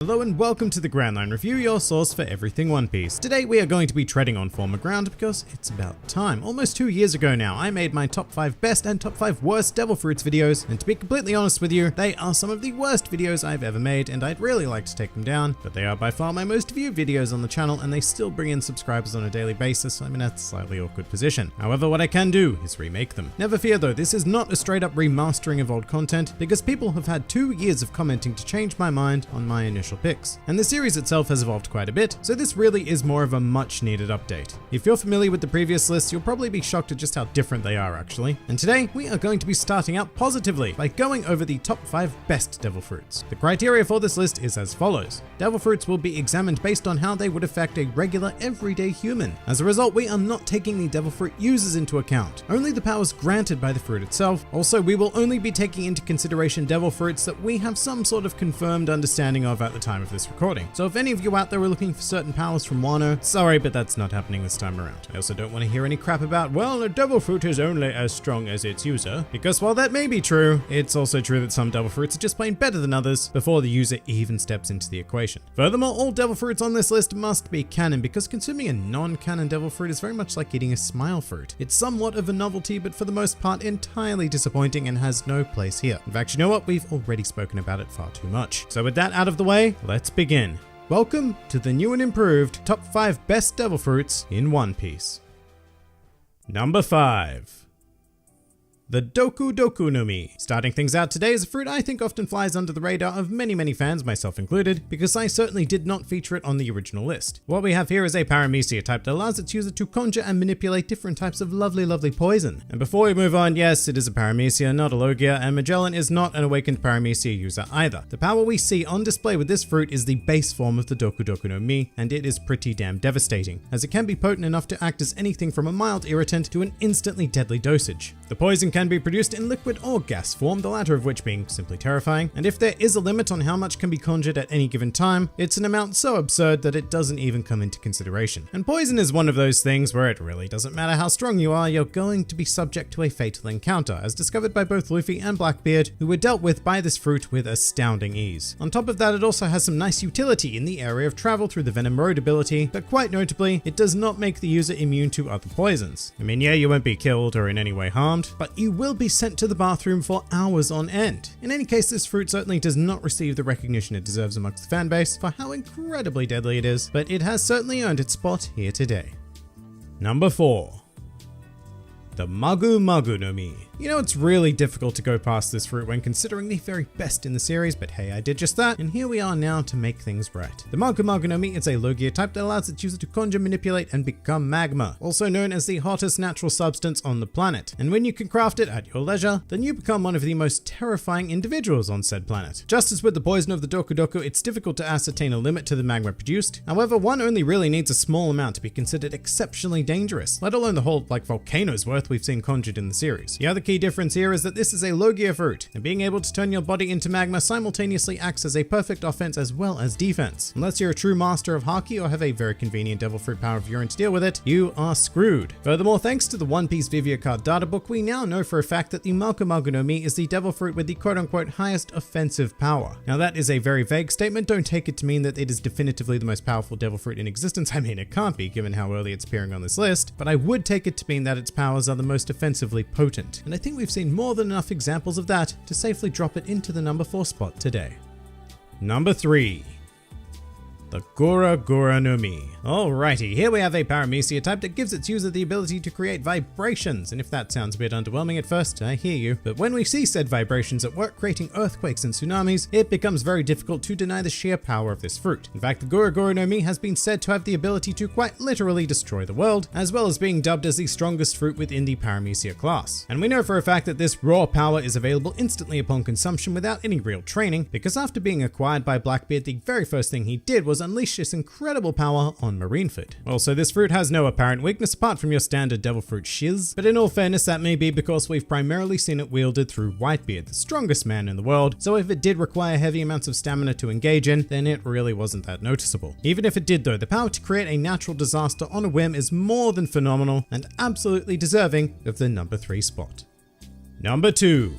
Hello and welcome to the Grand Line Review, your source for everything One Piece. Today we are going to be treading on firmer ground because it's about time. Almost 2 years ago now, I made my top 5 best and top 5 worst Devil Fruits videos, and to be completely honest with you, they are some of the worst videos I've ever made, and I'd really like to take them down, but they are by far my most viewed videos on the channel, and they still bring in subscribers on a daily basis, so I'm in a slightly awkward position. However, what I can do is remake them. Never fear though, this is not a straight up remastering of old content, because people have had 2 years of commenting to change my mind on my initial picks. And the series itself has evolved quite a bit, so this really is more of a much needed update. If you're familiar with the previous lists, you'll probably be shocked at just how different they are actually. And today, we are going to be starting out positively by going over the top 5 best Devil Fruits. The criteria for this list is as follows. Devil Fruits will be examined based on how they would affect a regular, everyday human. As a result, we are not taking the Devil Fruit users into account, only the powers granted by the fruit itself. Also, we will only be taking into consideration Devil Fruits that we have some sort of confirmed understanding of at the time of this recording. So if any of you out there are looking for certain powers from Wano, sorry, but that's not happening this time around. I also don't want to hear any crap about, well, a Devil Fruit is only as strong as its user, because while that may be true, it's also true that some Devil Fruits are just plain better than others before the user even steps into the equation. Furthermore, all Devil Fruits on this list must be canon, because consuming a non-canon Devil Fruit is very much like eating a smile fruit. It's somewhat of a novelty, but for the most part entirely disappointing and has no place here. In fact, you know what? We've already spoken about it far too much. So with that out of the way, let's begin. Welcome to the new and improved top 5 best Devil Fruits in One Piece. Number 5. The Doku Doku no Mi. Starting things out today is a fruit I think often flies under the radar of many fans, myself included, because I certainly did not feature it on the original list. What we have here is a paramecia type that allows its user to conjure and manipulate different types of lovely poison. And before we move on, yes, it is a paramecia, not a Logia, and Magellan is not an awakened paramecia user either. The power we see on display with this fruit is the base form of the Doku Doku no Mi, and it is pretty damn devastating, as it can be potent enough to act as anything from a mild irritant to an instantly deadly dosage. The poison can be produced in liquid or gas form, the latter of which being simply terrifying, and if there is a limit on how much can be conjured at any given time, it's an amount so absurd that it doesn't even come into consideration. And poison is one of those things where it really doesn't matter how strong you are, you're going to be subject to a fatal encounter, as discovered by both Luffy and Blackbeard, who were dealt with by this fruit with astounding ease. On top of that, it also has some nice utility in the area of travel through the Venom Road ability, but quite notably, it does not make the user immune to other poisons. I mean, yeah, you won't be killed or in any way harmed, but you will be sent to the bathroom for hours on end. In any case, this fruit certainly does not receive the recognition it deserves amongst the fanbase for how incredibly deadly it is, but it has certainly earned its spot here today. Number 4. The Magu Magu no Mi. You know, it's really difficult to go past this fruit when considering the very best in the series, but hey, I did just that, and here we are now to make things right. The Magu Magu no Mi is a Logia type that allows its user to conjure, manipulate, and become magma, also known as the hottest natural substance on the planet. And when you can craft it at your leisure, then you become one of the most terrifying individuals on said planet. Just as with the poison of the Doku Doku, it's difficult to ascertain a limit to the magma produced. However, one only really needs a small amount to be considered exceptionally dangerous, let alone the whole, volcano's worth we've seen conjured in the series. The other key difference here is that this is a Logia fruit, and being able to turn your body into magma simultaneously acts as a perfect offense as well as defense. Unless you're a true master of Haki or have a very convenient Devil Fruit power of urine to deal with it, you are screwed. Furthermore, thanks to the One Piece Vivia Card data book, we now know for a fact that the Magu Magu no Mi is the Devil Fruit with the quote-unquote highest offensive power. Now that is a very vague statement, don't take it to mean that it is definitively the most powerful Devil Fruit in existence. I mean, it can't be given how early it's appearing on this list, but I would take it to mean that its powers are the most offensively potent, and I think we've seen more than enough examples of that to safely drop it into the number 4 spot today. Number 3. The Gura Gura no Mi. Alrighty, here we have a paramecia type that gives its user the ability to create vibrations, and if that sounds a bit underwhelming at first, I hear you, but when we see said vibrations at work creating earthquakes and tsunamis, it becomes very difficult to deny the sheer power of this fruit. In fact, the Gura Gura no Mi has been said to have the ability to quite literally destroy the world, as well as being dubbed as the strongest fruit within the paramecia class. And we know for a fact that this raw power is available instantly upon consumption without any real training, because after being acquired by Blackbeard, the very first thing he did was unleash this incredible power on Marineford. Also, this fruit has no apparent weakness apart from your standard Devil Fruit shiz, but in all fairness, that may be because we've primarily seen it wielded through Whitebeard, the strongest man in the world, so if it did require heavy amounts of stamina to engage in, then it really wasn't that noticeable. Even if it did though, the power to create a natural disaster on a whim is more than phenomenal and absolutely deserving of the number 3 spot. Number 2.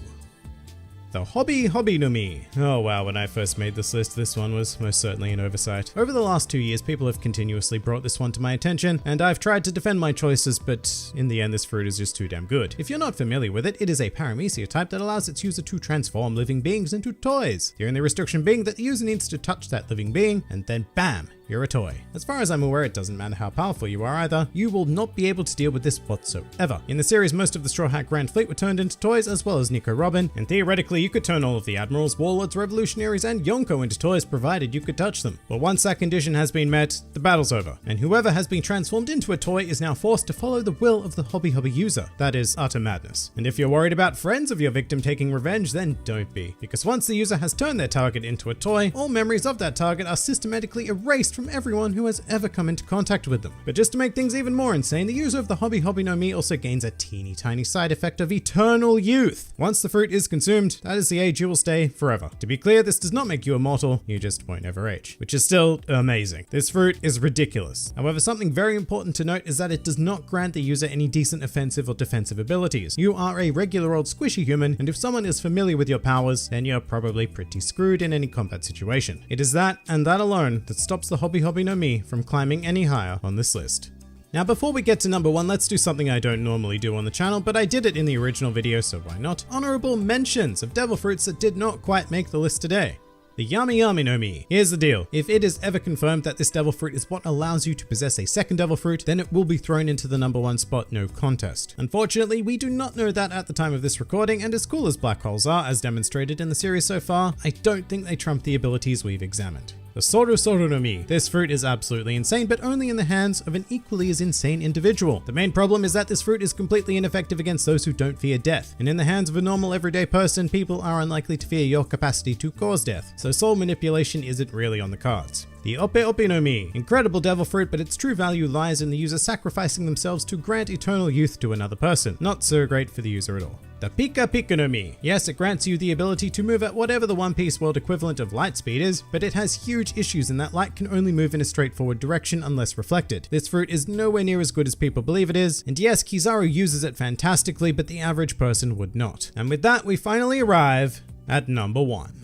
the Hobby no Mi. Oh wow, when I first made this list, this one was most certainly an oversight. Over the last 2 years, people have continuously brought this one to my attention, and I've tried to defend my choices, but in the end, this fruit is just too damn good. If you're not familiar with it, it is a paramecia type that allows its user to transform living beings into toys. The only restriction being that the user needs to touch that living being, and then bam, you're a toy. As far as I'm aware, it doesn't matter how powerful you are either, you will not be able to deal with this whatsoever. In the series, most of the Straw Hat Grand Fleet were turned into toys, as well as Nico Robin, and theoretically you could turn all of the Admirals, Warlords, Revolutionaries, and Yonko into toys provided you could touch them. But once that condition has been met, the battle's over, and whoever has been transformed into a toy is now forced to follow the will of the Hobby user. That is utter madness. And if you're worried about friends of your victim taking revenge, then don't be, because once the user has turned their target into a toy, all memories of that target are systematically erased from everyone who has ever come into contact with them. But just to make things even more insane, the user of the Hobby no Mi also gains a teeny tiny side effect of eternal youth. Once the fruit is consumed, that is the age you will stay forever. To be clear, this does not make you immortal, you just won't ever age, which is still amazing. This fruit is ridiculous. However, something very important to note is that it does not grant the user any decent offensive or defensive abilities. You are a regular old squishy human, and if someone is familiar with your powers, then you're probably pretty screwed in any combat situation. It is that, and that alone, that stops the Hobby no Mi from climbing any higher on this list. Now before we get to number 1, let's do something I don't normally do on the channel, but I did it in the original video, so why not? Honorable mentions of devil fruits that did not quite make the list today. The Yami no Mi. Here's the deal. If it is ever confirmed that this devil fruit is what allows you to possess a second devil fruit, then it will be thrown into the number 1 spot, no contest. Unfortunately, we do not know that at the time of this recording, and as cool as black holes are, as demonstrated in the series so far, I don't think they trump the abilities we've examined. The Soru no Mi. This fruit is absolutely insane, but only in the hands of an equally as insane individual. The main problem is that this fruit is completely ineffective against those who don't fear death. And in the hands of a normal everyday person, people are unlikely to fear your capacity to cause death. So soul manipulation isn't really on the cards. The Ope no Mi. Incredible devil fruit, but its true value lies in the user sacrificing themselves to grant eternal youth to another person. Not so great for the user at all. The Pika no Mi. Yes, it grants you the ability to move at whatever the One Piece world equivalent of light speed is, but it has huge issues in that light can only move in a straightforward direction unless reflected. This fruit is nowhere near as good as people believe it is, and yes, Kizaru uses it fantastically, but the average person would not. And with that, we finally arrive at number 1.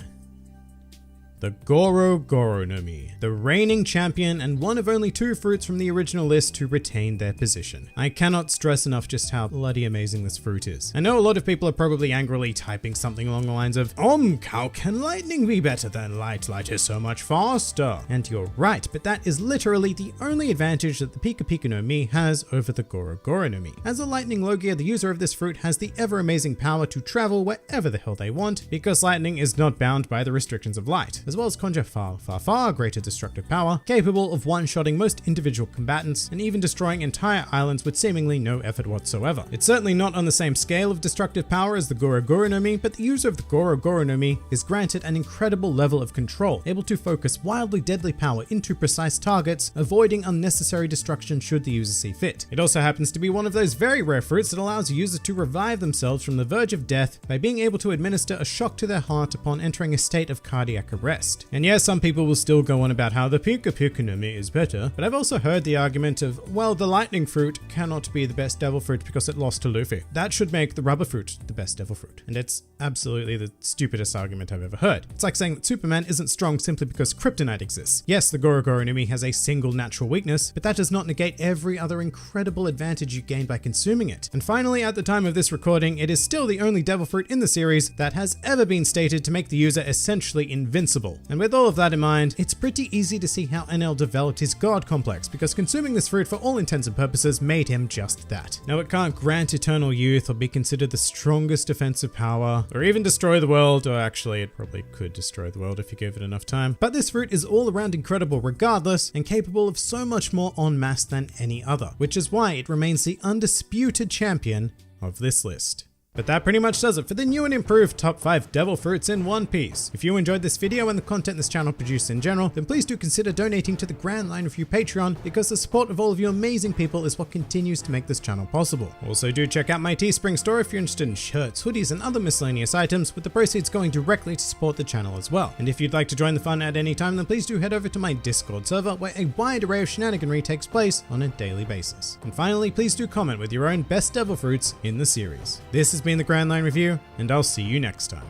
The Goro no Mi, the reigning champion and one of only 2 fruits from the original list to retain their position. I cannot stress enough just how bloody amazing this fruit is. I know a lot of people are probably angrily typing something along the lines of, how can lightning be better than light? Light is so much faster. And you're right, but that is literally the only advantage that the Pika no Mi has over the Goro no Mi. As a lightning Logia, the user of this fruit has the ever amazing power to travel wherever the hell they want, because lightning is not bound by the restrictions of light, as well as conjure far greater destructive power, capable of one-shotting most individual combatants, and even destroying entire islands with seemingly no effort whatsoever. It's certainly not on the same scale of destructive power as the Goro no Mi, but the user of the Goro no Mi is granted an incredible level of control, able to focus wildly deadly power into precise targets, avoiding unnecessary destruction should the user see fit. It also happens to be one of those very rare fruits that allows a user to revive themselves from the verge of death by being able to administer a shock to their heart upon entering a state of cardiac arrest. And yes, some people will still go on about how the Pika no Mi is better, but I've also heard the argument of, well, the lightning fruit cannot be the best devil fruit because it lost to Luffy. That should make the rubber fruit the best devil fruit. And it's absolutely the stupidest argument I've ever heard. It's like saying that Superman isn't strong simply because kryptonite exists. Yes, the Goro no Mi has a single natural weakness, but that does not negate every other incredible advantage you gain by consuming it. And finally, at the time of this recording, it is still the only devil fruit in the series that has ever been stated to make the user essentially invincible. And with all of that in mind, it's pretty easy to see how NL developed his god complex, because consuming this fruit for all intents and purposes made him just that. Now, it can't grant eternal youth or be considered the strongest defensive power, or even destroy the world, or actually it probably could destroy the world if you gave it enough time. But this fruit is all around incredible regardless, and capable of so much more en masse than any other, which is why it remains the undisputed champion of this list. But that pretty much does it for the new and improved top 5 devil fruits in One Piece. If you enjoyed this video and the content this channel produces in general, then please do consider donating to the Grand Line Review Patreon, because the support of all of you amazing people is what continues to make this channel possible. Also do check out my Teespring store if you're interested in shirts, hoodies, and other miscellaneous items, with the proceeds going directly to support the channel as well. And if you'd like to join the fun at any time, then please do head over to my Discord server, where a wide array of shenaniganry takes place on a daily basis. And finally, please do comment with your own best devil fruits in the series. This has been the Grand Line Review, and I'll see you next time.